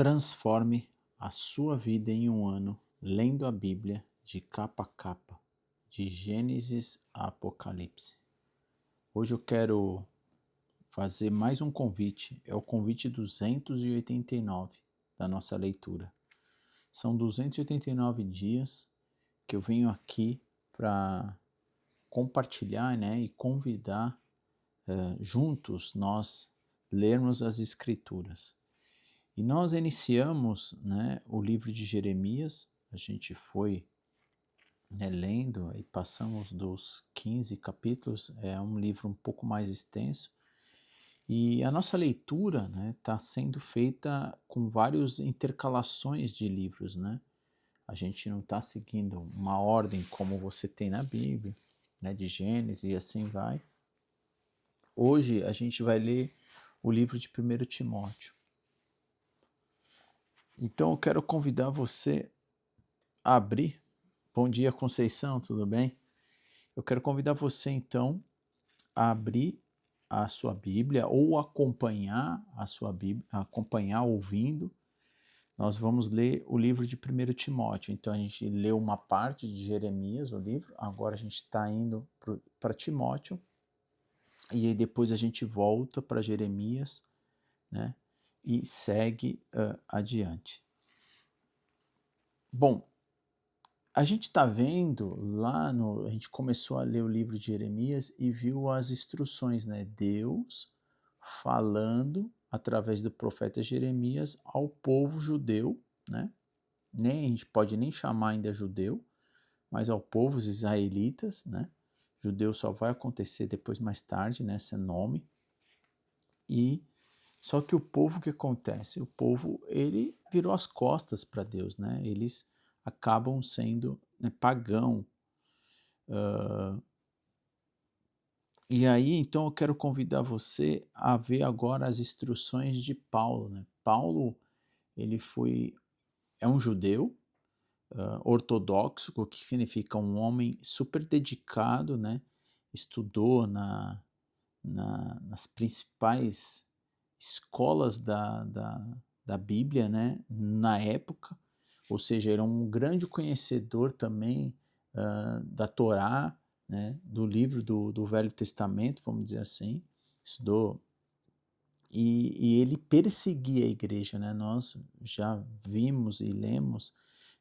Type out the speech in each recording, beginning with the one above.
Transforme a sua vida em um ano lendo a Bíblia de capa a capa, de Gênesis a Apocalipse. Hoje eu quero fazer mais um convite, é o convite 289 da nossa leitura. São 289 dias que eu venho aqui para compartilhar, e convidar juntos nós lermos as Escrituras. E nós iniciamos, o livro de Jeremias, a gente foi lendo e passamos dos 15 capítulos, é um livro um pouco mais extenso, e a nossa leitura está sendo feita com várias intercalações de livros, A gente não está seguindo uma ordem como você tem na Bíblia, de Gênesis e assim vai. Hoje a gente vai ler o livro de 1 Timóteo. Então eu quero convidar você a abrir. Bom dia, Conceição, tudo bem? Eu quero convidar você então a abrir a sua Bíblia ou acompanhar a sua Bíblia, acompanhar ouvindo. Nós vamos ler o livro de 1 Timóteo. Então a gente leu uma parte de Jeremias, o livro, agora a gente está indo para Timóteo, e aí depois a gente volta para Jeremias, e segue adiante. Bom, a gente está vendo a gente começou a ler o livro de Jeremias e viu as instruções, Deus falando através do profeta Jeremias ao povo judeu, A gente pode nem chamar ainda judeu, mas ao povo, os israelitas, Judeu só vai acontecer depois mais tarde, esse nome. E só que o povo, o que acontece? O povo, ele virou as costas para Deus, Eles acabam sendo pagão. E aí, então, eu quero convidar você a ver agora as instruções de Paulo, Paulo, ele é um judeu ortodoxo, o que significa um homem super dedicado, Estudou nas principais escolas da Bíblia, na época, ou seja, era um grande conhecedor também da Torá, do livro do Velho Testamento, vamos dizer assim, estudou, e ele perseguia a igreja, Nós já vimos e lemos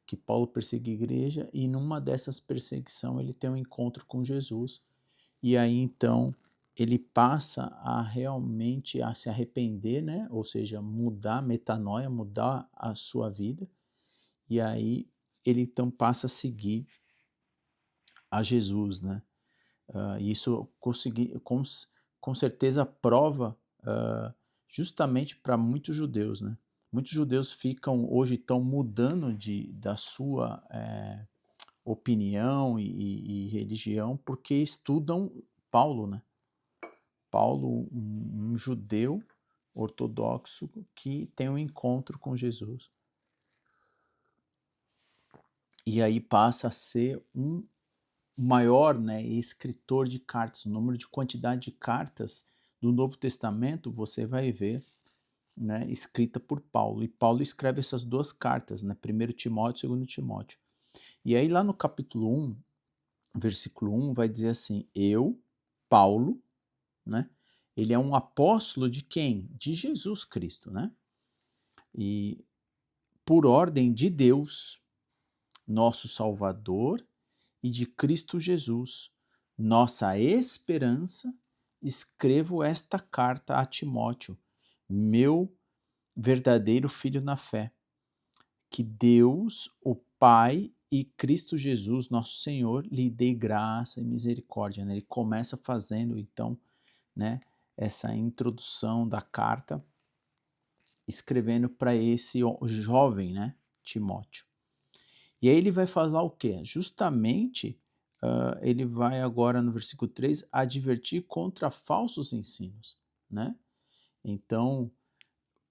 que Paulo perseguia a igreja, e numa dessas perseguições ele tem um encontro com Jesus, e aí então ele passa a realmente a se arrepender, ou seja, mudar, metanoia, mudar a sua vida, e aí ele então passa a seguir a Jesus, isso com certeza prova justamente para muitos judeus, Muitos judeus hoje estão mudando da sua opinião e religião porque estudam Paulo, Paulo, um judeu ortodoxo que tem um encontro com Jesus. E aí passa a ser um maior escritor de cartas. O número de quantidade de cartas do Novo Testamento você vai ver escrita por Paulo. E Paulo escreve essas duas cartas, 1 Timóteo e 2 Timóteo. E aí lá no capítulo 1, versículo 1, vai dizer assim: eu, Paulo, ele é um apóstolo de quem? De Jesus Cristo, E por ordem de Deus, nosso Salvador, e de Cristo Jesus, nossa esperança, escrevo esta carta a Timóteo, meu verdadeiro filho na fé. Que Deus, o Pai e Cristo Jesus, nosso Senhor, lhe dê graça e misericórdia. Ele começa fazendo, então, essa introdução da carta, escrevendo para esse jovem, Timóteo. E aí ele vai falar o quê? Justamente, ele vai agora no versículo 3, advertir contra falsos ensinos, Então,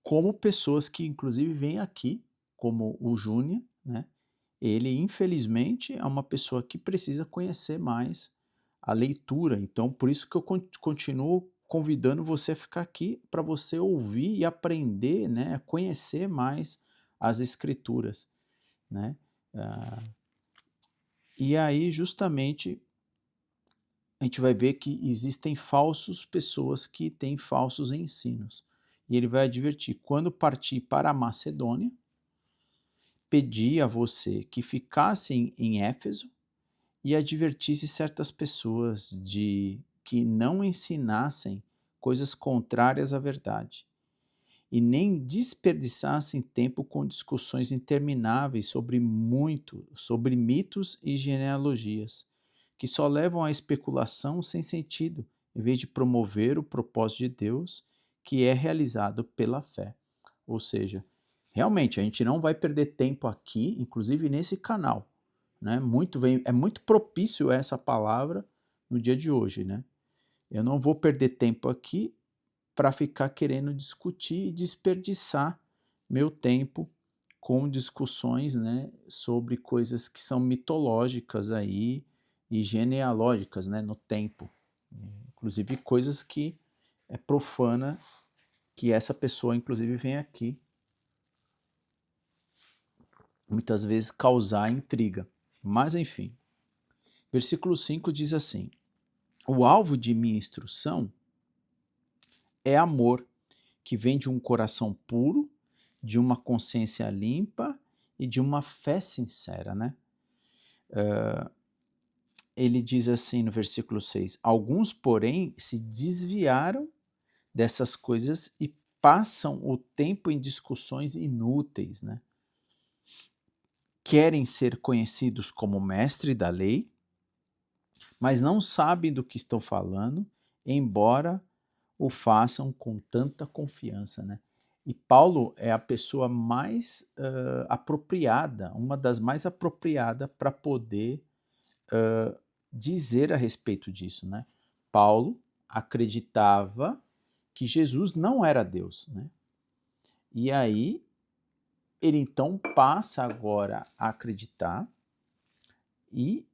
como pessoas que inclusive vêm aqui, como o Júnior, ele infelizmente é uma pessoa que precisa conhecer mais a leitura, então por isso que eu continuo convidando você a ficar aqui para você ouvir e aprender, né, a conhecer mais as Escrituras, né? Ah, e aí, justamente, a gente vai ver que existem falsas pessoas que têm falsos ensinos. E ele vai advertir: quando partir para a Macedônia, pedi a você que ficasse em Éfeso e advertisse certas pessoas de que não ensinassem coisas contrárias à verdade, e nem desperdiçassem tempo com discussões intermináveis sobre mitos e genealogias, que só levam à especulação sem sentido, em vez de promover o propósito de Deus, que é realizado pela fé. Ou seja, realmente a gente não vai perder tempo aqui, inclusive nesse canal, né? É muito propício essa palavra no dia de hoje, né? Eu não vou perder tempo aqui para ficar querendo discutir e desperdiçar meu tempo com discussões, né, sobre coisas que são mitológicas aí e genealógicas, né, no tempo. Inclusive coisas que é profana, que essa pessoa inclusive vem aqui muitas vezes causar intriga. Mas enfim, versículo 5 diz assim: o alvo de minha instrução é amor, que vem de um coração puro, de uma consciência limpa e de uma fé sincera, né? Ele diz assim no versículo 6: alguns, porém, se desviaram dessas coisas e passam o tempo em discussões inúteis, né? Querem ser conhecidos como mestre da lei, mas não sabem do que estão falando, embora o façam com tanta confiança, né? E Paulo é a pessoa mais apropriada, uma das mais apropriadas para poder dizer a respeito disso, né? Paulo acreditava que Jesus não era Deus, né? E aí ele então passa agora a acreditar, e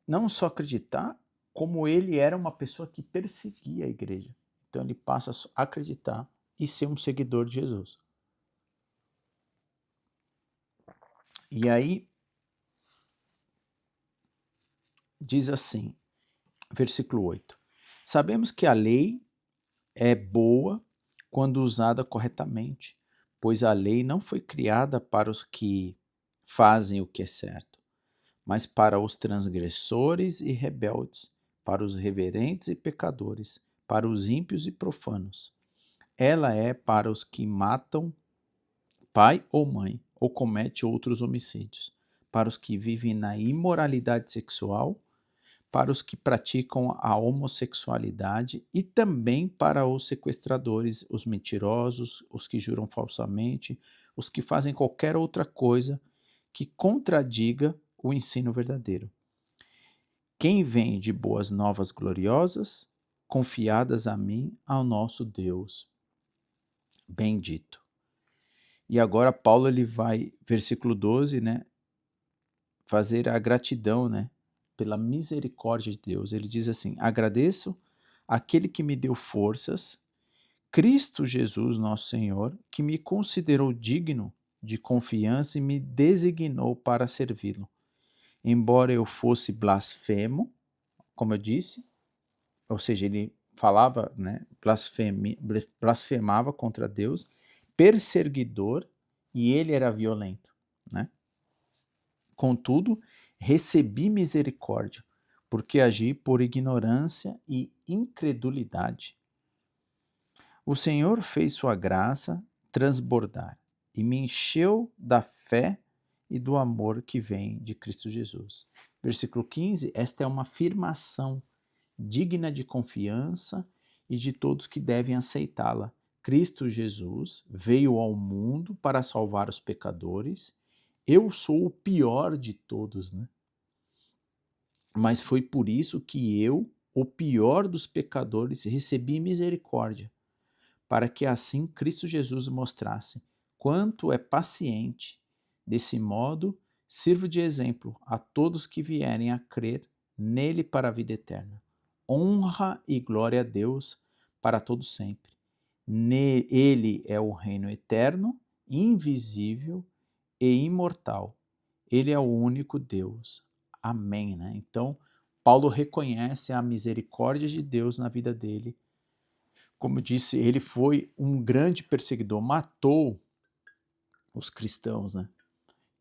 não só acreditar, como ele era uma pessoa que perseguia a igreja. Então ele passa a acreditar e ser um seguidor de Jesus. E aí diz assim, versículo 8: sabemos que a lei é boa quando usada corretamente, pois a lei não foi criada para os que fazem o que é certo, mas para os transgressores e rebeldes, para os reverentes e pecadores, para os ímpios e profanos. Ela é para os que matam pai ou mãe, ou comete outros homicídios, para os que vivem na imoralidade sexual, para os que praticam a homossexualidade e também para os sequestradores, os mentirosos, os que juram falsamente, os que fazem qualquer outra coisa que contradiga o ensino verdadeiro. Quem vem de boas novas gloriosas, confiadas a mim, ao nosso Deus bendito. E agora Paulo ele vai, versículo 12, né, fazer a gratidão, né, pela misericórdia de Deus. Ele diz assim: agradeço aquele que me deu forças, Cristo Jesus, nosso Senhor, que me considerou digno de confiança e me designou para servi-lo. Embora eu fosse blasfemo, como eu disse, ou seja, ele falava, né, blasfemava contra Deus, perseguidor, e ele era violento, né? Contudo, recebi misericórdia, porque agi por ignorância e incredulidade. O Senhor fez sua graça transbordar e me encheu da fé e do amor que vem de Cristo Jesus. Versículo 15, esta é uma afirmação digna de confiança e de todos que devem aceitá-la. Cristo Jesus veio ao mundo para salvar os pecadores. Eu sou o pior de todos, né? Mas foi por isso que eu, o pior dos pecadores, recebi misericórdia, para que assim Cristo Jesus mostrasse quanto é paciente. Desse modo, sirvo de exemplo a todos que vierem a crer nele para a vida eterna. honra e glória a Deus para todo sempre. Ele é o reino eterno, invisível e imortal. Ele é o único Deus. Amém, né? Então, Paulo reconhece a misericórdia de Deus na vida dele. Como eu disse, ele foi um grande perseguidor, matou os cristãos, né?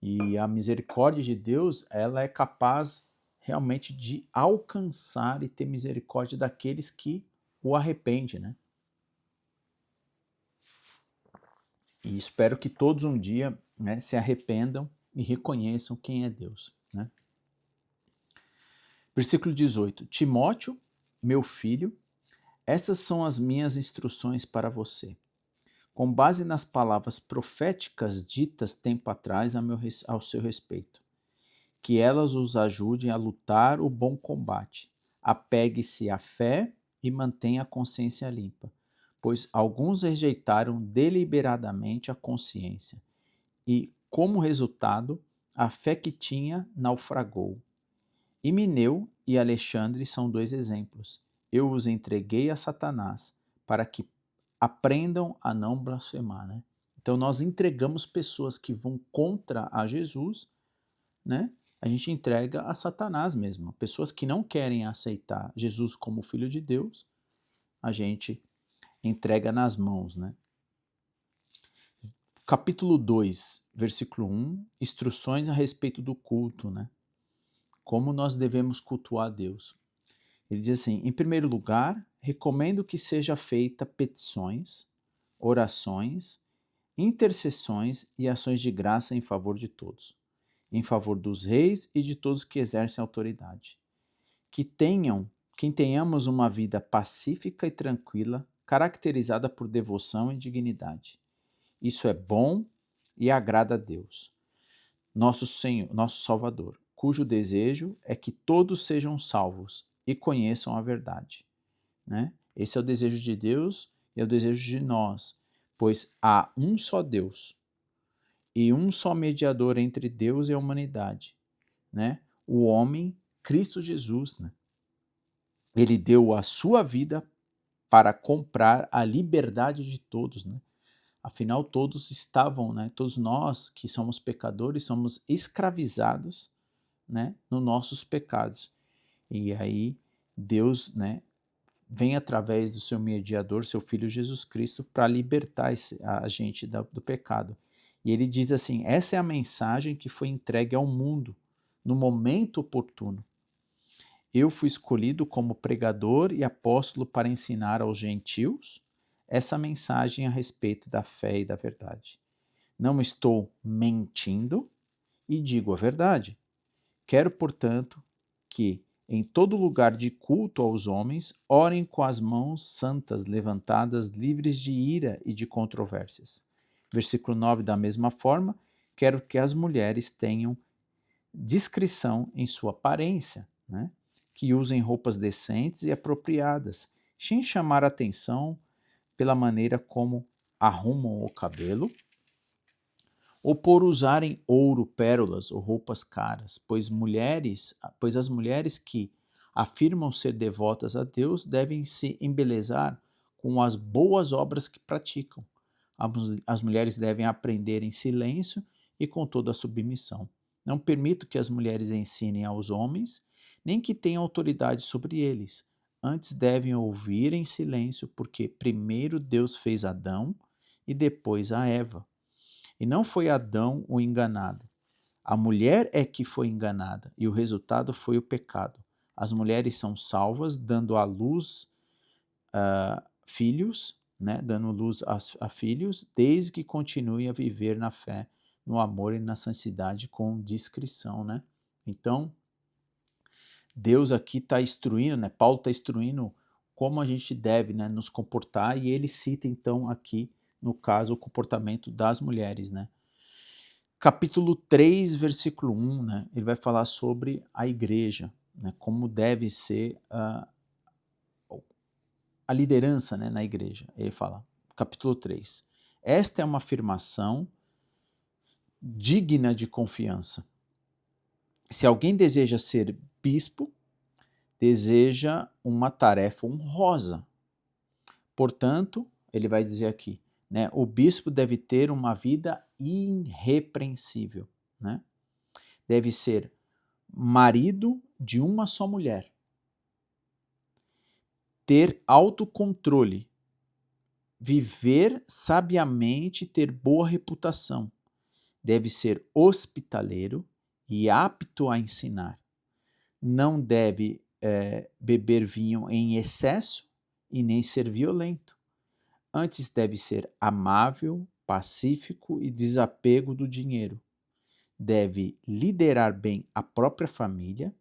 E a misericórdia de Deus, ela é capaz realmente de alcançar e ter misericórdia daqueles que o arrependem, né? E espero que todos um dia, né, se arrependam e reconheçam quem é Deus, né? Versículo 18. Timóteo, meu filho, essas são as minhas instruções para você, com base nas palavras proféticas ditas tempo atrás ao seu respeito. Que elas os ajudem a lutar o bom combate. Apegue-se à fé e mantenha a consciência limpa, pois alguns rejeitaram deliberadamente a consciência e, como resultado, a fé que tinha naufragou. Himeneu e Alexandre são dois exemplos. Eu os entreguei a Satanás para que aprendam a não blasfemar, né? Então nós entregamos pessoas que vão contra a Jesus, né? A gente entrega a Satanás mesmo. Pessoas que não querem aceitar Jesus como Filho de Deus, a gente entrega nas mãos, né? Capítulo 2, versículo 1, instruções a respeito do culto, né? Como nós devemos cultuar a Deus. Ele diz assim: em primeiro lugar, recomendo que seja feita petições, orações, intercessões e ações de graça em favor de todos, em favor dos reis e de todos que exercem autoridade. Que tenhamos uma vida pacífica e tranquila, caracterizada por devoção e dignidade. Isso é bom e agrada a Deus, nosso Senhor, nosso Salvador, cujo desejo é que todos sejam salvos e conheçam a verdade, né? Esse é o desejo de Deus e é o desejo de nós, pois há um só Deus e um só mediador entre Deus e a humanidade, né? O homem, Cristo Jesus, né? Ele deu a sua vida para comprar a liberdade de todos, né? Afinal, todos estavam, né? Todos nós que somos pecadores somos escravizados, né? Nos nossos pecados. E aí Deus, né? Vem através do seu mediador, seu Filho Jesus Cristo, para libertar a gente do pecado. E ele diz assim: essa é a mensagem que foi entregue ao mundo no momento oportuno. Eu fui escolhido como pregador e apóstolo para ensinar aos gentios essa mensagem a respeito da fé e da verdade. Não estou mentindo e digo a verdade. Quero, portanto, que, em todo lugar de culto aos homens, orem com as mãos santas levantadas, livres de ira e de controvérsias. Versículo 9, da mesma forma, quero que as mulheres tenham discrição em sua aparência, né? Que usem roupas decentes e apropriadas, sem chamar atenção pela maneira como arrumam o cabelo, ou por usarem ouro, pérolas ou roupas caras, pois as mulheres que afirmam ser devotas a Deus devem se embelezar com as boas obras que praticam. As mulheres devem aprender em silêncio e com toda a submissão. Não permito que as mulheres ensinem aos homens, nem que tenham autoridade sobre eles. Antes devem ouvir em silêncio, porque primeiro Deus fez Adão e depois a Eva. E não foi Adão o enganado. A mulher é que foi enganada, e o resultado foi o pecado. As mulheres são salvas, dando à luz filhos, né? Dando luz a filhos, desde que continuem a viver na fé, no amor e na santidade com discrição, né? Então, Deus aqui está instruindo, né? Paulo está instruindo como a gente deve, né, nos comportar, e ele cita então aqui, no caso, o comportamento das mulheres, né? Capítulo 3, versículo 1, né, ele vai falar sobre a igreja, né, como deve ser a liderança, né, na igreja. Ele fala, capítulo 3, esta é uma afirmação digna de confiança. Se alguém deseja ser bispo, deseja uma tarefa honrosa. Portanto, ele vai dizer aqui, né, o bispo deve ter uma vida irrepreensível, né? Deve ser marido de uma só mulher, ter autocontrole, viver sabiamente e ter boa reputação. Deve ser hospitaleiro e apto a ensinar. Não deve beber vinho em excesso e nem ser violento. Antes deve ser amável, pacífico e desapego do dinheiro. Deve liderar bem a própria família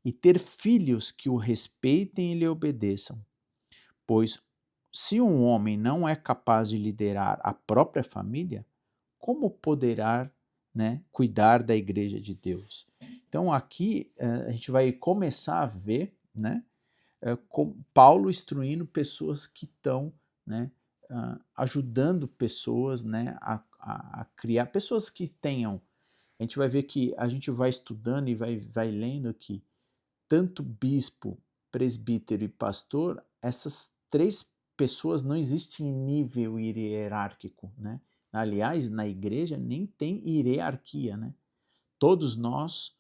e ter filhos que o respeitem e lhe obedeçam. Pois se um homem não é capaz de liderar a própria família, como poderá, né, cuidar da igreja de Deus? Então aqui a gente vai começar a ver, né, Paulo instruindo pessoas que estão, né, ajudando pessoas, né, a criar, pessoas que tenham, a gente vai ver que a gente vai estudando e vai lendo que tanto bispo, presbítero e pastor, essas três pessoas não existem em nível hierárquico, né? Aliás, na igreja nem tem hierarquia, né? Todos nós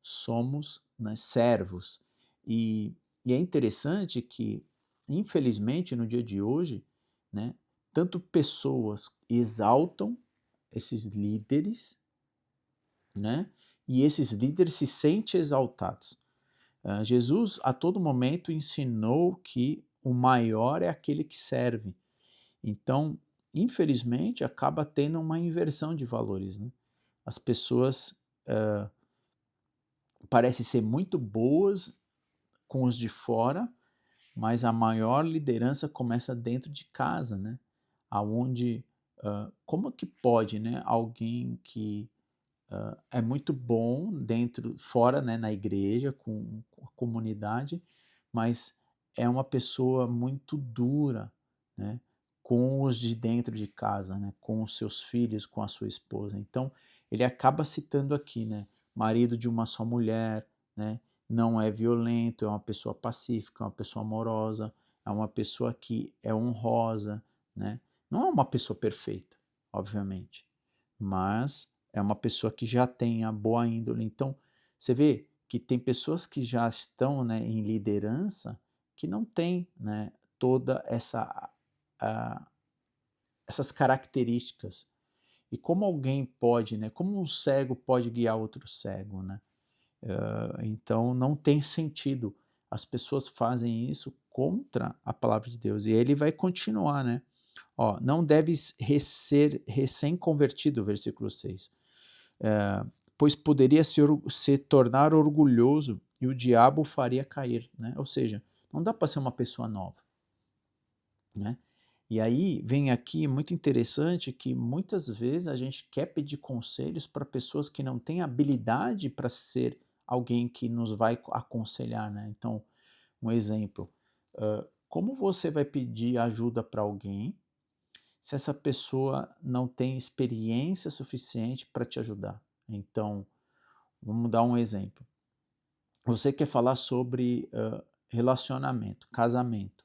somos, né, servos. E é interessante que, infelizmente, no dia de hoje, né, tanto pessoas exaltam esses líderes, né, e esses líderes se sentem exaltados. Jesus, a todo momento, ensinou que o maior é aquele que serve. Então, infelizmente, acaba tendo uma inversão de valores, né? As pessoas parecem ser muito boas com os de fora, mas a maior liderança começa dentro de casa, né? Aonde, como que pode, né, alguém que é muito bom dentro, fora, né, na igreja, com a comunidade, mas é uma pessoa muito dura, né, com os de dentro de casa, né, com os seus filhos, com a sua esposa. Então, ele acaba citando aqui, né, marido de uma só mulher, né, não é violento, é uma pessoa pacífica, é uma pessoa amorosa, é uma pessoa que é honrosa, né, não é uma pessoa perfeita, obviamente, mas é uma pessoa que já tem a boa índole. Então, você vê que tem pessoas que já estão, né, em liderança que não têm, né, toda essas características. E como alguém pode, né, como um cego pode guiar outro cego, né? Então não tem sentido. As pessoas fazem isso contra a palavra de Deus. E ele vai continuar, né? Ó, não deve ser recém-convertido, versículo 6. Pois poderia se tornar orgulhoso e o diabo o faria cair, né? Ou seja, não dá para ser uma pessoa nova, né? E aí vem aqui muito interessante que muitas vezes a gente quer pedir conselhos para pessoas que não têm habilidade para ser alguém que nos vai aconselhar, né? Então, um exemplo, como você vai pedir ajuda para alguém se essa pessoa não tem experiência suficiente para te ajudar? Então, vamos dar um exemplo. Você quer falar sobre relacionamento, casamento.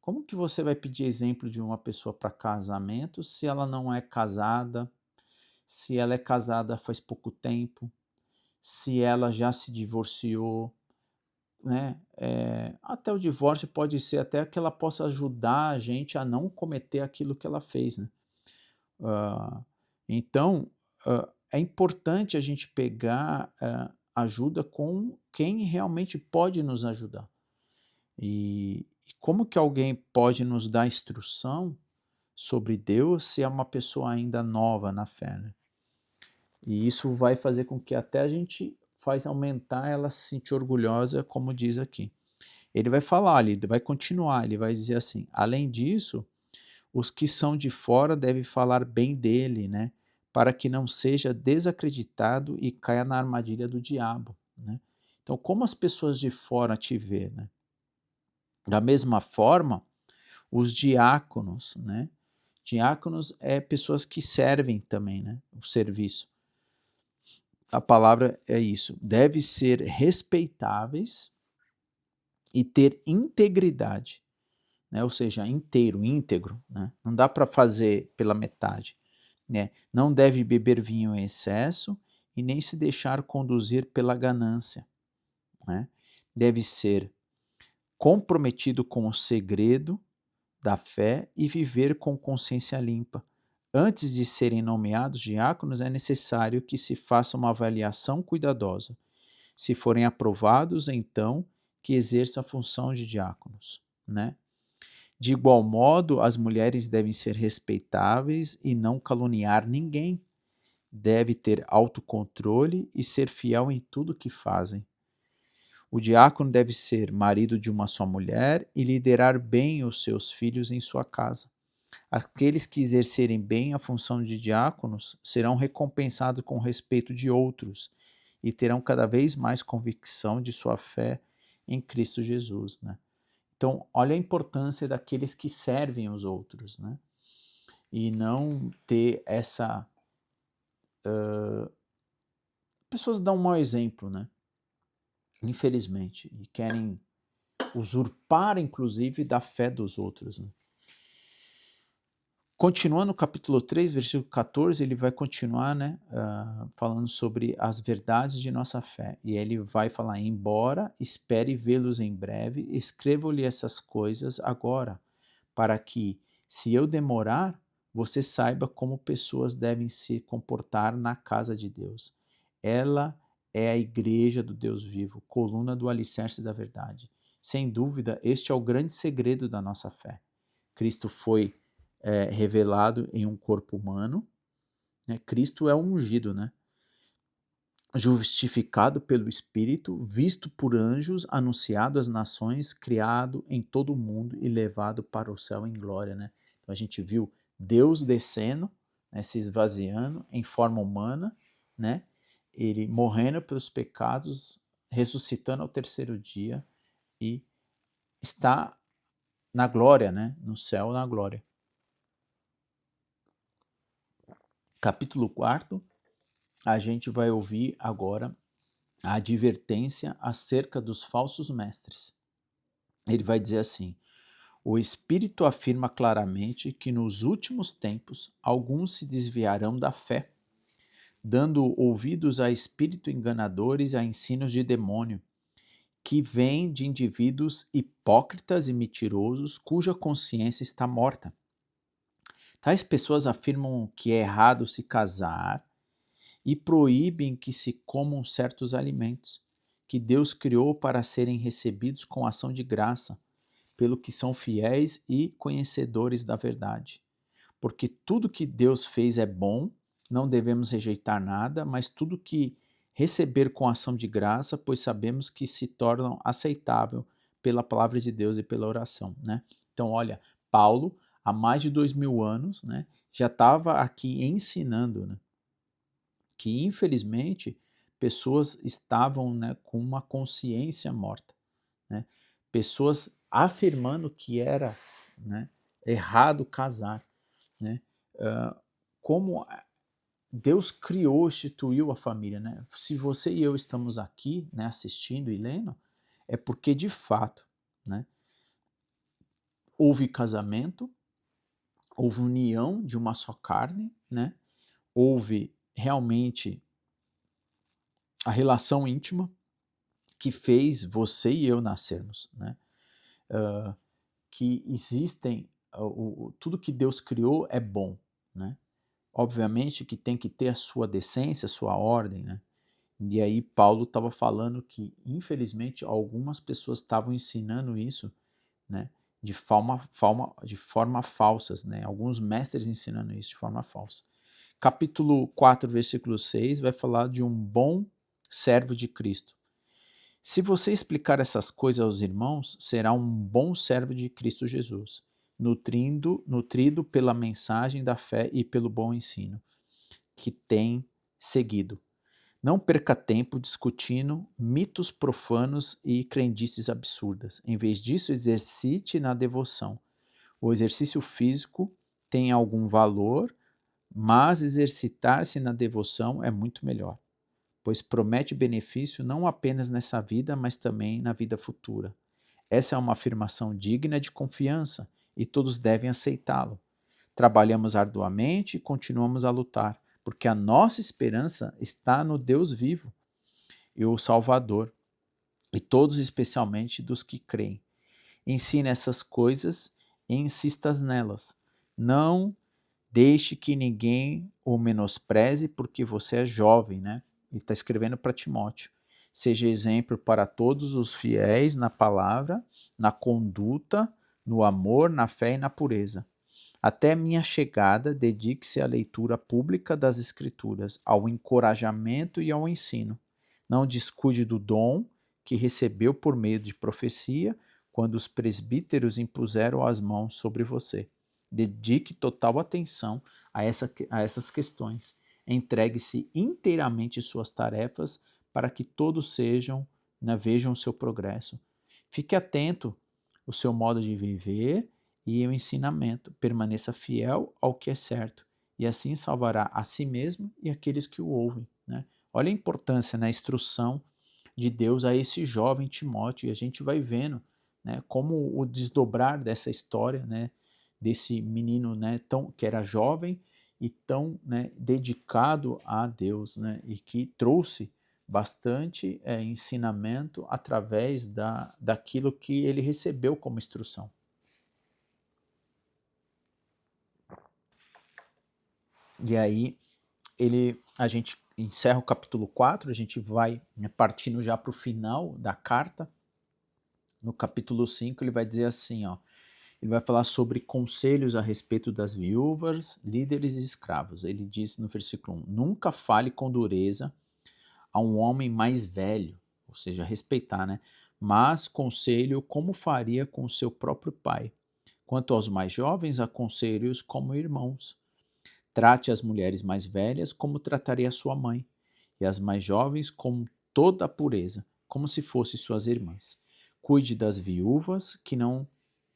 Como que você vai pedir exemplo de uma pessoa para casamento se ela não é casada, se ela é casada faz pouco tempo, se ela já se divorciou, né? Até o divórcio pode ser até que ela possa ajudar a gente a não cometer aquilo que ela fez, né? Uh, então, é importante a gente pegar ajuda com quem realmente pode nos ajudar. E como que alguém pode nos dar instrução sobre Deus se é uma pessoa ainda nova na fé, né? E isso vai fazer com que até a gente faz aumentar ela se sentir orgulhosa, como diz aqui. Ele vai falar, ele vai continuar, ele vai dizer assim: além disso, os que são de fora devem falar bem dele, né? Para que não seja desacreditado e caia na armadilha do diabo, né? Então, como as pessoas de fora te vê, né? Da mesma forma, os diáconos, né? Diáconos é pessoas que servem também, né? O serviço. A palavra é isso. Deve ser respeitáveis e ter integridade, né? Ou seja, inteiro, íntegro, né? Não dá para fazer pela metade, né? Não deve beber vinho em excesso e nem se deixar conduzir pela ganância, né? Deve ser comprometido com o segredo da fé e viver com consciência limpa. Antes de serem nomeados diáconos, é necessário que se faça uma avaliação cuidadosa. Se forem aprovados, então, que exerça a função de diáconos, né? De igual modo, as mulheres devem ser respeitáveis e não caluniar ninguém. Deve ter autocontrole e ser fiel em tudo que fazem. O diácono deve ser marido de uma só mulher e liderar bem os seus filhos em sua casa. Aqueles que exercerem bem a função de diáconos serão recompensados com o respeito de outros e terão cada vez mais convicção de sua fé em Cristo Jesus, né? Então, olha a importância daqueles que servem os outros, né? E não ter essa... pessoas dão um mau exemplo, né? Infelizmente, e querem usurpar, inclusive, da fé dos outros, né? Continuando no capítulo 3, versículo 14, ele vai continuar, né, falando sobre as verdades de nossa fé. E ele vai falar: embora espere vê-los em breve, escrevo-lhe essas coisas agora, para que, se eu demorar, você saiba como pessoas devem se comportar na casa de Deus. Ela é a igreja do Deus vivo, coluna do alicerce da verdade. Sem dúvida, este é o grande segredo da nossa fé. Cristo foi revelado em um corpo humano, né? Cristo é o ungido, né? Justificado pelo Espírito, visto por anjos, anunciado às nações, criado em todo o mundo e levado para o céu em glória, né? Então a gente viu Deus descendo, né, se esvaziando em forma humana, né? Ele morrendo pelos pecados, ressuscitando ao terceiro dia e está na glória, né? No céu, na glória. Capítulo 4, a gente vai ouvir agora a advertência acerca dos falsos mestres. Ele vai dizer assim: o Espírito afirma claramente que nos últimos tempos alguns se desviarão da fé, dando ouvidos a espíritos enganadores e a ensinos de demônio, que vêm de indivíduos hipócritas e mentirosos cuja consciência está morta. Tais pessoas afirmam que é errado se casar e proíbem que se comam certos alimentos que Deus criou para serem recebidos com ação de graça, pelo que são fiéis e conhecedores da verdade. Porque tudo que Deus fez é bom, não devemos rejeitar nada, mas tudo que receber com ação de graça, pois sabemos que se tornam aceitável pela palavra de Deus e pela oração, né? Então, olha, Paulo, há mais de 2000 anos, né, já estava aqui ensinando, né, que infelizmente pessoas estavam, né, com uma consciência morta, né? Pessoas afirmando que era, né, errado casar, né? Como Deus criou, instituiu a família, né? Se você e eu estamos aqui, né, assistindo e lendo, é porque de fato, né, houve casamento, houve união de uma só carne, né? Houve realmente a relação íntima que fez você e eu nascermos, né? Que existem, tudo que Deus criou é bom, né? Obviamente que tem que ter a sua decência, a sua ordem, né? E aí Paulo estava falando que, infelizmente, algumas pessoas estavam ensinando isso, né? De forma falsas, né? Alguns mestres ensinando isso de forma falsa. Capítulo 4, versículo 6 vai falar de um bom servo de Cristo. Se você explicar essas coisas aos irmãos, será um bom servo de Cristo Jesus, nutrido pela mensagem da fé e pelo bom ensino que tem seguido. Não perca tempo discutindo mitos profanos e crendices absurdas. Em vez disso, exercite na devoção. O exercício físico tem algum valor, mas exercitar-se na devoção é muito melhor, pois promete benefício não apenas nessa vida, mas também na vida futura. Essa é uma afirmação digna de confiança e todos devem aceitá-lo. Trabalhamos arduamente e continuamos a lutar, porque a nossa esperança está no Deus vivo e o Salvador, e todos especialmente dos que creem. Ensine essas coisas e insistas nelas. Não deixe que ninguém o menospreze porque você é jovem, né? Ele está escrevendo para Timóteo. Seja exemplo para todos os fiéis na palavra, na conduta, no amor, na fé e na pureza. Até minha chegada, dedique-se à leitura pública das Escrituras, ao encorajamento e ao ensino. Não descuide do dom que recebeu por meio de profecia, quando os presbíteros impuseram as mãos sobre você. Dedique total atenção a essas questões. Entregue-se inteiramente suas tarefas para que todos vejam o seu progresso. Fique atento ao seu modo de viver e o ensinamento. Permaneça fiel ao que é certo, e assim salvará a si mesmo e aqueles que o ouvem. Né? Olha a importância na instrução de Deus a esse jovem Timóteo, e a gente vai vendo, né, como o desdobrar dessa história, né, desse menino, né, que era jovem e tão, né, dedicado a Deus, né, e que trouxe bastante ensinamento através daquilo que ele recebeu como instrução. E aí a gente encerra o capítulo 4, a gente vai, né, partindo já para o final da carta. No capítulo 5 ele vai dizer assim, ó, ele vai falar sobre conselhos a respeito das viúvas, líderes e escravos. Ele diz no versículo 1, nunca fale com dureza a um homem mais velho, ou seja, respeitar, né? Mas conselho como faria com seu próprio pai. Quanto aos mais jovens, aconselho-os como irmãos. Trate as mulheres mais velhas como trataria sua mãe, e as mais jovens com toda a pureza, como se fossem suas irmãs. Cuide das viúvas que não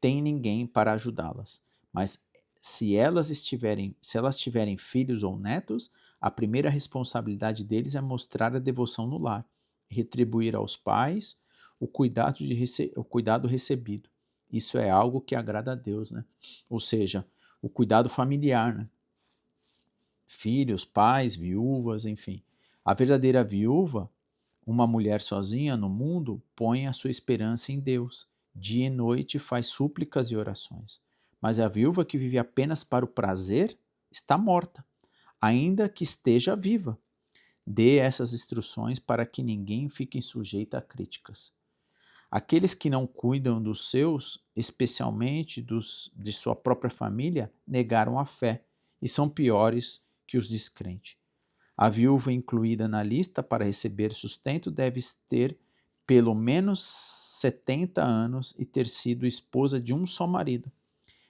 têm ninguém para ajudá-las, mas se elas tiverem filhos ou netos, a primeira responsabilidade deles é mostrar a devoção no lar, retribuir aos pais o cuidado recebido. Isso é algo que agrada a Deus, né? Ou seja, o cuidado familiar, né? Filhos, pais, viúvas, enfim. A verdadeira viúva, uma mulher sozinha no mundo, põe a sua esperança em Deus. Dia e noite faz súplicas e orações. Mas a viúva que vive apenas para o prazer está morta, ainda que esteja viva. Dê essas instruções para que ninguém fique sujeito a críticas. Aqueles que não cuidam dos seus, especialmente de sua própria família, negaram a fé e são piores que os descrentes. A viúva incluída na lista para receber sustento deve ter pelo menos 70 anos e ter sido esposa de um só marido.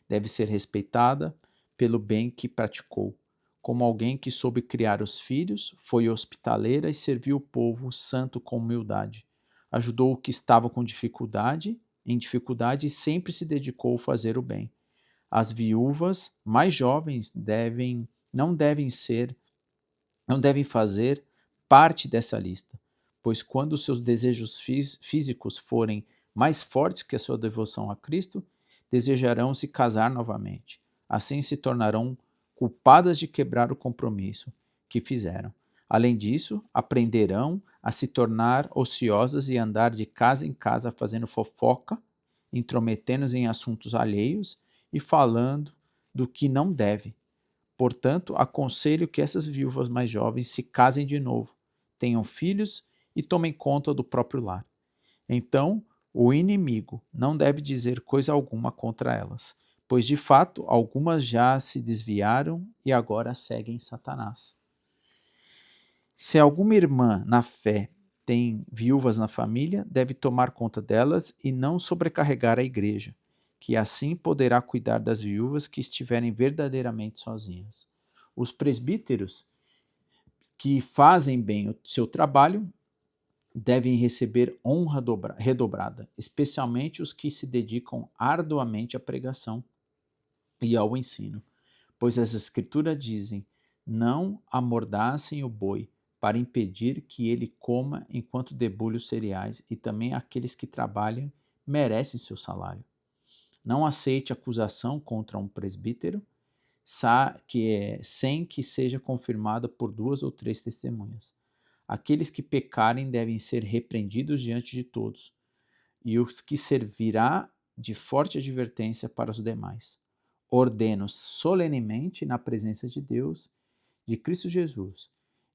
Deve ser respeitada pelo bem que praticou, como alguém que soube criar os filhos, foi hospitaleira e serviu o povo santo com humildade. Ajudou o que estava em dificuldade e sempre se dedicou a fazer o bem. As viúvas mais jovens não devem ser não devem fazer parte dessa lista, pois quando seus desejos físicos forem mais fortes que a sua devoção a Cristo, desejarão se casar novamente. Assim se tornarão culpadas de quebrar o compromisso que fizeram. Além disso, aprenderão a se tornar ociosas e andar de casa em casa fazendo fofoca, intrometendo-se em assuntos alheios e falando do que não deve. Portanto, aconselho que essas viúvas mais jovens se casem de novo, tenham filhos e tomem conta do próprio lar. Então, o inimigo não deve dizer coisa alguma contra elas, pois de fato algumas já se desviaram e agora seguem Satanás. Se alguma irmã na fé tem viúvas na família, deve tomar conta delas e não sobrecarregar a igreja, que assim poderá cuidar das viúvas que estiverem verdadeiramente sozinhas. Os presbíteros que fazem bem o seu trabalho devem receber honra redobrada, especialmente os que se dedicam arduamente à pregação e ao ensino, pois as escrituras dizem: não amordacem o boi, para impedir que ele coma enquanto debulha os cereais, e também aqueles que trabalham merecem seu salário. Não aceite acusação contra um presbítero sem que seja confirmada por 2 ou 3 testemunhas. Aqueles que pecarem devem ser repreendidos diante de todos, e os que servirá de forte advertência para os demais. Ordeno solenemente na presença de Deus, de Cristo Jesus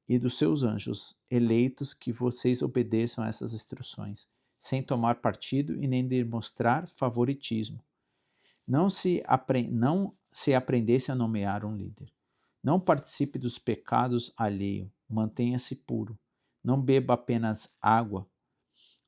e dos seus anjos eleitos que vocês obedeçam a essas instruções, sem tomar partido e nem demonstrar favoritismo. Não se aprendesse a nomear um líder. Não participe dos pecados alheio, mantenha-se puro. Não beba apenas água,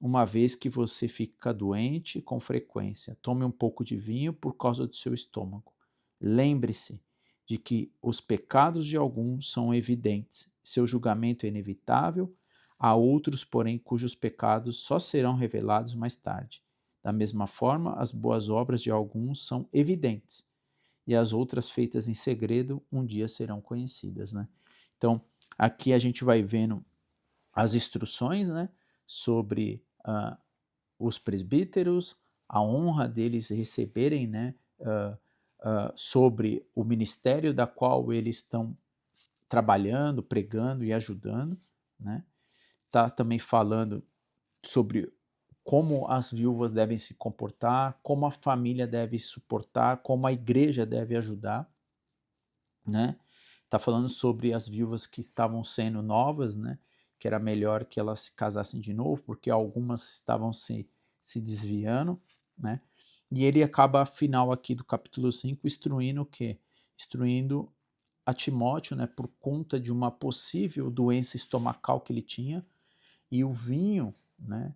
uma vez que você fica doente com frequência. Tome um pouco de vinho por causa do seu estômago. Lembre-se de que os pecados de alguns são evidentes, seu julgamento é inevitável, há outros, porém, cujos pecados só serão revelados mais tarde. Da mesma forma, as boas obras de alguns são evidentes, e as outras feitas em segredo um dia serão conhecidas, né? Então, aqui a gente vai vendo as instruções, né, sobre os presbíteros, a honra deles receberem, né, sobre o ministério da qual eles estão trabalhando, pregando e ajudando, né? Tá também falando sobre como as viúvas devem se comportar, como a família deve suportar, como a igreja deve ajudar, né? Tá falando sobre as viúvas que estavam sendo novas, né? Que era melhor que elas se casassem de novo, porque algumas estavam se desviando, né? E ele acaba, final aqui do capítulo 5, instruindo o quê? Instruindo a Timóteo, né, por conta de uma possível doença estomacal que ele tinha, e o vinho, né,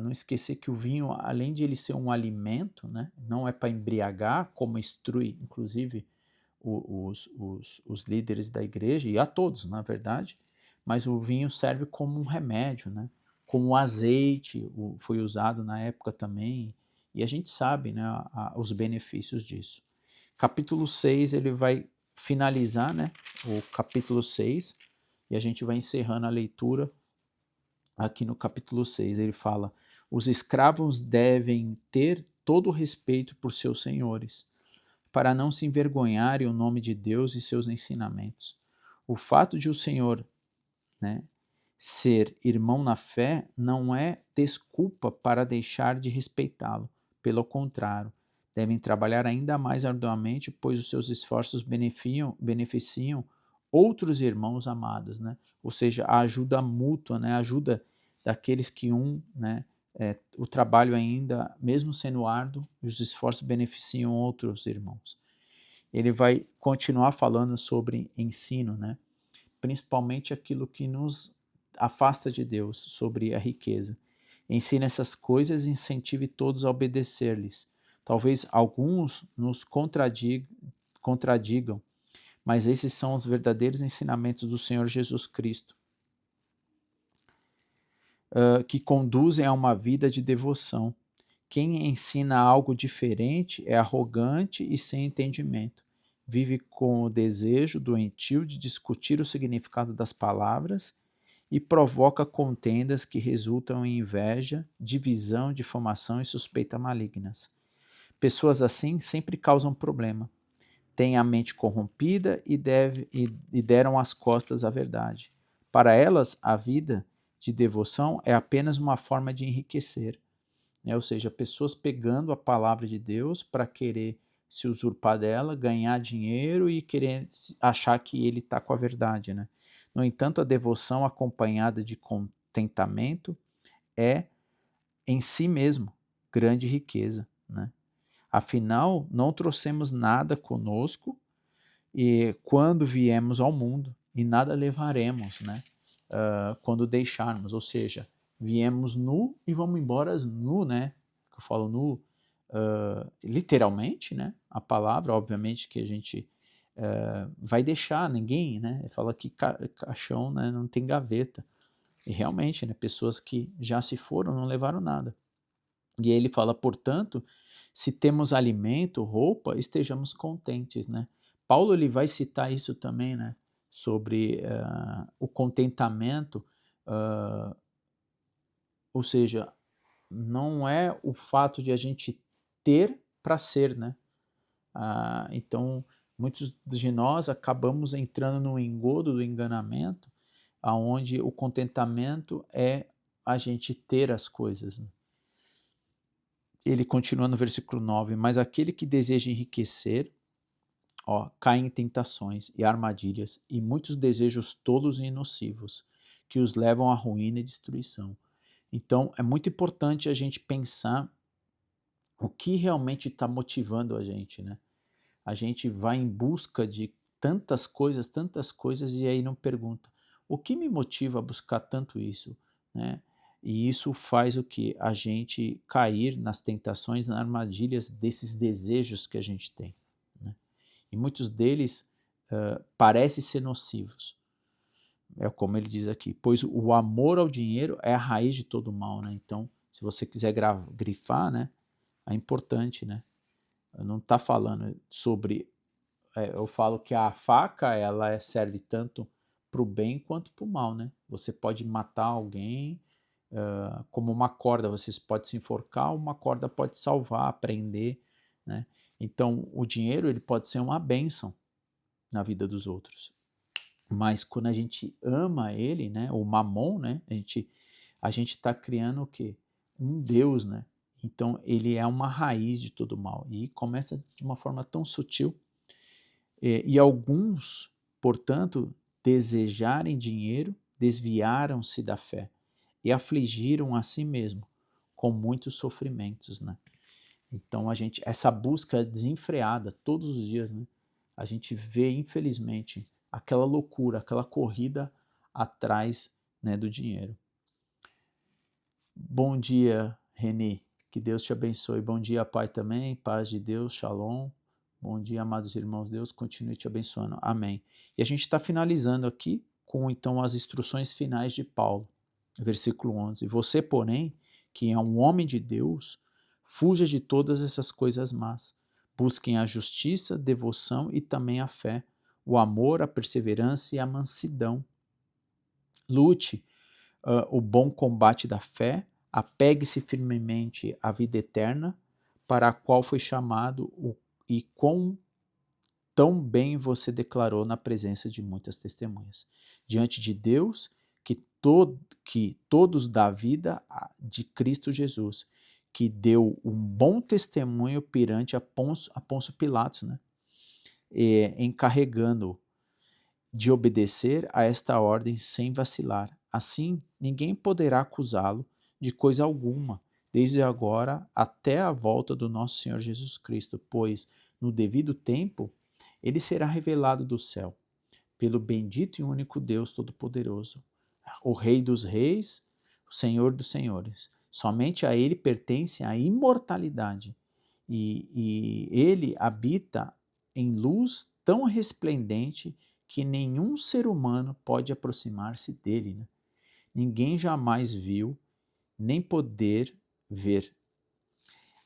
não esquecer que o vinho, além de ele ser um alimento, né, não é para embriagar, como instrui, inclusive, os líderes da igreja, e a todos, na verdade, mas o vinho serve como um remédio, né, como o azeite foi usado na época também, e a gente sabe, né, os benefícios disso. Capítulo 6, ele vai finalizar, né, o capítulo 6, e a gente vai encerrando a leitura aqui no capítulo 6. Ele fala: os escravos devem ter todo o respeito por seus senhores, para não se envergonharem o nome de Deus e seus ensinamentos. O fato de o Senhor, né, ser irmão na fé não é desculpa para deixar de respeitá-lo. Pelo contrário, devem trabalhar ainda mais arduamente, pois os seus esforços beneficiam outros irmãos amados, né? Ou seja, a ajuda mútua, né? A ajuda daqueles que né, o trabalho ainda, mesmo sendo árduo, os esforços beneficiam outros irmãos. Ele vai continuar falando sobre ensino, né? Principalmente aquilo que nos afasta de Deus, sobre a riqueza. Ensine essas coisas e incentive todos a obedecer-lhes. Talvez alguns nos contradigam, mas esses são os verdadeiros ensinamentos do Senhor Jesus Cristo, que conduzem a uma vida de devoção. Quem ensina algo diferente é arrogante e sem entendimento. Vive com o desejo doentio de discutir o significado das palavras e provoca contendas que resultam em inveja, divisão, difamação e suspeita malignas. Pessoas assim sempre causam problema. Têm a mente corrompida e deram as costas à verdade. Para elas, a vida de devoção é apenas uma forma de enriquecer, né? Ou seja, pessoas pegando a palavra de Deus para querer se usurpar dela, ganhar dinheiro e querer achar que ele está com a verdade, né? No entanto, a devoção acompanhada de contentamento é, em si mesmo, grande riqueza, né? Afinal, não trouxemos nada conosco e quando viemos ao mundo, e nada levaremos, né? Quando deixarmos, ou seja, viemos nu e vamos embora nu, né? Que eu falo nu, literalmente, né? A palavra, obviamente, que a gente vai deixar ninguém, né? Fala que caixão, né, não tem gaveta. E realmente, né? Pessoas que já se foram não levaram nada. E aí ele fala, portanto, se temos alimento, roupa, estejamos contentes, né? Paulo ele vai citar isso também, né? Sobre o contentamento, ou seja, não é o fato de a gente ter para ser, né? Então, muitos de nós acabamos entrando no engodo do enganamento, aonde o contentamento é a gente ter as coisas, né? Ele continua no versículo 9, mas aquele que deseja enriquecer, cai em tentações e armadilhas e muitos desejos tolos e nocivos, que os levam à ruína e destruição. Então, é muito importante a gente pensar o que realmente está motivando a gente, né? A gente vai em busca de tantas coisas, e aí não pergunta, o que me motiva a buscar tanto isso, né? E isso faz o que? A gente cair nas tentações, nas armadilhas desses desejos que a gente tem, né? E muitos deles parecem ser nocivos. É como ele diz aqui, pois o amor ao dinheiro é a raiz de todo mal, né? Então, se você quiser grifar, né, é importante, né? Não está falando sobre eu falo que a faca ela serve tanto para o bem quanto para o mal, né? Você pode matar alguém, como uma corda, você pode se enforcar, uma corda pode salvar, prender, né? Então, o dinheiro ele pode ser uma bênção na vida dos outros, mas quando a gente ama ele, né? O mamon, né? A gente está criando o quê? Um Deus, né? Então, ele é uma raiz de todo mal e começa de uma forma tão sutil. E alguns, portanto, desejarem dinheiro, desviaram-se da fé e afligiram a si mesmo com muitos sofrimentos, né? Então essa busca desenfreada todos os dias, né? A gente vê, infelizmente, aquela loucura, aquela corrida atrás, né, do dinheiro. Bom dia, Reni. Que Deus te abençoe. Bom dia, Pai, também. Paz de Deus, Shalom. Bom dia, amados irmãos. Deus continue te abençoando. Amém. E a gente está finalizando aqui com, então, as instruções finais de Paulo. Versículo 11. Você, porém, que é um homem de Deus, fuja de todas essas coisas más. Busquem a justiça, devoção e também a fé, o amor, a perseverança e a mansidão. Lute o bom combate da fé, apegue-se firmemente à vida eterna, para a qual foi chamado e quão tão bem você declarou na presença de muitas testemunhas. Diante de Deus, que todos da vida de Cristo Jesus, que deu um bom testemunho perante a Pôncio Pilatos, né? Encarregando de obedecer a esta ordem sem vacilar. Assim, ninguém poderá acusá-lo de coisa alguma, desde agora até a volta do nosso Senhor Jesus Cristo, pois, no devido tempo, ele será revelado do céu, pelo bendito e único Deus Todo-Poderoso, o Rei dos Reis, o Senhor dos Senhores. Somente a ele pertence a imortalidade, e ele habita em luz tão resplendente que nenhum ser humano pode aproximar-se dele, né? Ninguém jamais viu, nem poder ver.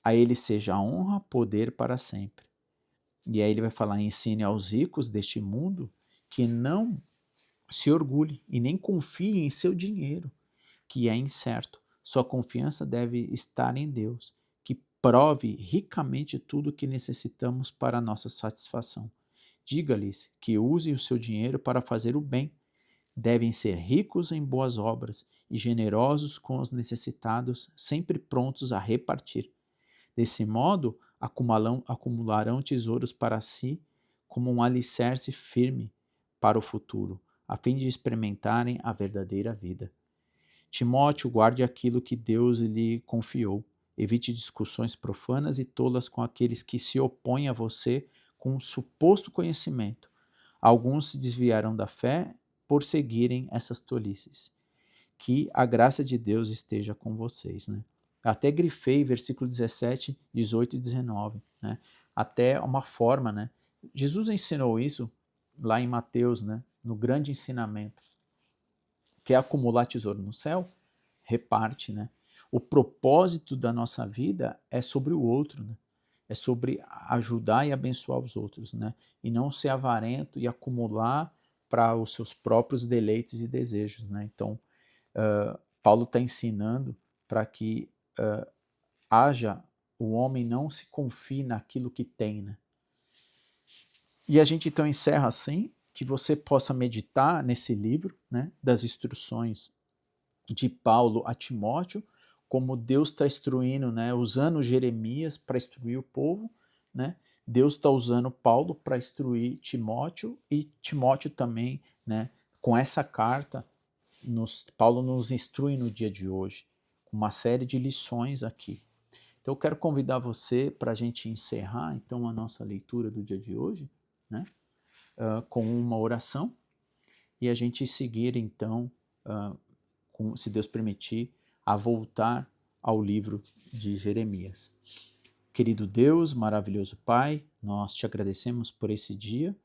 A ele seja a honra, poder para sempre. E aí ele vai falar: ensine aos ricos deste mundo que não se orgulhe e nem confie em seu dinheiro, que é incerto. Sua confiança deve estar em Deus, que prove ricamente tudo o que necessitamos para a nossa satisfação. Diga-lhes que usem o seu dinheiro para fazer o bem. Devem ser ricos em boas obras e generosos com os necessitados, sempre prontos a repartir. Desse modo, acumularão tesouros para si como um alicerce firme para o futuro, a fim de experimentarem a verdadeira vida. Timóteo, guarde aquilo que Deus lhe confiou. Evite discussões profanas e tolas com aqueles que se opõem a você com um suposto conhecimento. Alguns se desviarão da fé por seguirem essas tolices. Que a graça de Deus esteja com vocês, né? Até grifei versículo 17, 18 e 19, né? Até uma forma, né? Jesus ensinou isso lá em Mateus, né? No grande ensinamento. Quer acumular tesouro no céu? Reparte, né? O propósito da nossa vida é sobre o outro, né? É sobre ajudar e abençoar os outros, né? E não ser avarento e acumular para os seus próprios deleites e desejos, né? Então, Paulo está ensinando para que o homem não se confie naquilo que tem, né? E a gente então encerra assim, que você possa meditar nesse livro, né, das instruções de Paulo a Timóteo, como Deus está instruindo, né, usando Jeremias para instruir o povo, né? Deus está usando Paulo para instruir Timóteo, e Timóteo também, né, com essa carta, Paulo nos instrui no dia de hoje, com uma série de lições aqui. Então eu quero convidar você para a gente encerrar então a nossa leitura do dia de hoje, né, com uma oração, e a gente seguir então, se Deus permitir, a voltar ao livro de Jeremias. Querido Deus, maravilhoso Pai, nós te agradecemos por esse dia,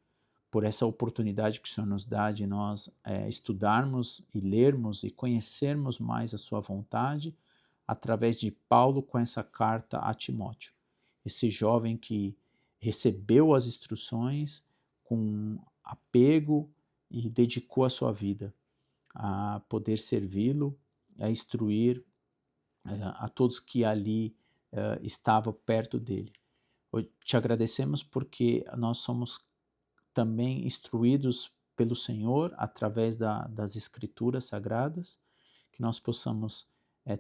por essa oportunidade que o Senhor nos dá de nós estudarmos e lermos e conhecermos mais a sua vontade através de Paulo com essa carta a Timóteo. Esse jovem que recebeu as instruções com apego e dedicou a sua vida a poder servi-lo, a instruir a todos que ali estavam perto dele. Te agradecemos porque nós somos também instruídos pelo Senhor através das Escrituras Sagradas, que nós possamos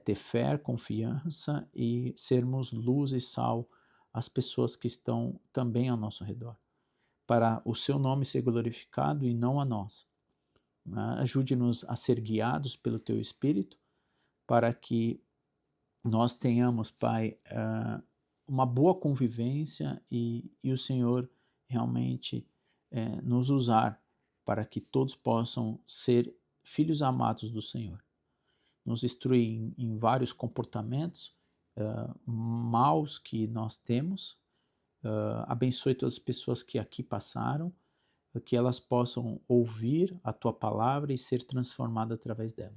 ter fé, confiança e sermos luz e sal às pessoas que estão também ao nosso redor, para o seu nome ser glorificado e não a nós. Ajude-nos a ser guiados pelo teu Espírito, para que nós tenhamos, Pai, uma boa convivência e o Senhor realmente nos usar para que todos possam ser filhos amados do Senhor. Nos instrui em vários comportamentos maus que nós temos. Abençoe todas as pessoas que aqui passaram, que elas possam ouvir a Tua palavra e ser transformadas através dela.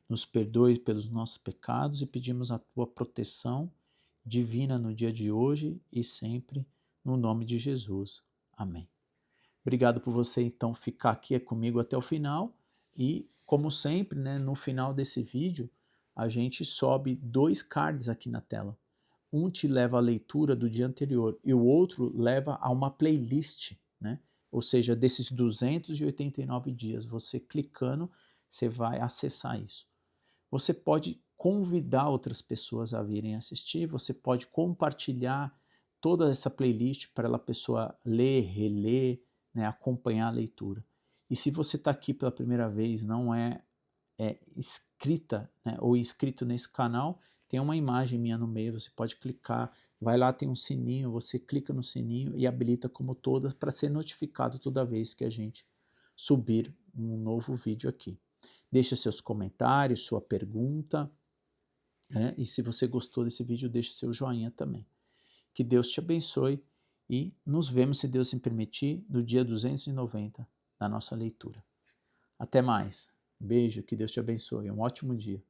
Nos perdoe pelos nossos pecados e pedimos a Tua proteção divina no dia de hoje e sempre, no nome de Jesus. Amém. Obrigado por você, então, ficar aqui comigo até o final. E, como sempre, né, no final desse vídeo, a gente sobe 2 cards aqui na tela. Um te leva à leitura do dia anterior e o outro leva a uma playlist, né? Ou seja, desses 289 dias, você clicando, você vai acessar isso. Você pode convidar outras pessoas a virem assistir, você pode compartilhar toda essa playlist para a pessoa ler, reler, né, acompanhar a leitura. E se você está aqui pela primeira vez, não é inscrita, né, ou inscrito nesse canal, tem uma imagem minha no meio, você pode clicar, vai lá, tem um sininho, você clica no sininho e habilita como todas para ser notificado toda vez que a gente subir um novo vídeo aqui. Deixa seus comentários, sua pergunta, né? E se você gostou desse vídeo, deixe seu joinha também. Que Deus te abençoe e nos vemos, se Deus me permitir, no dia 290 da nossa leitura. Até mais. Beijo, que Deus te abençoe. Um ótimo dia.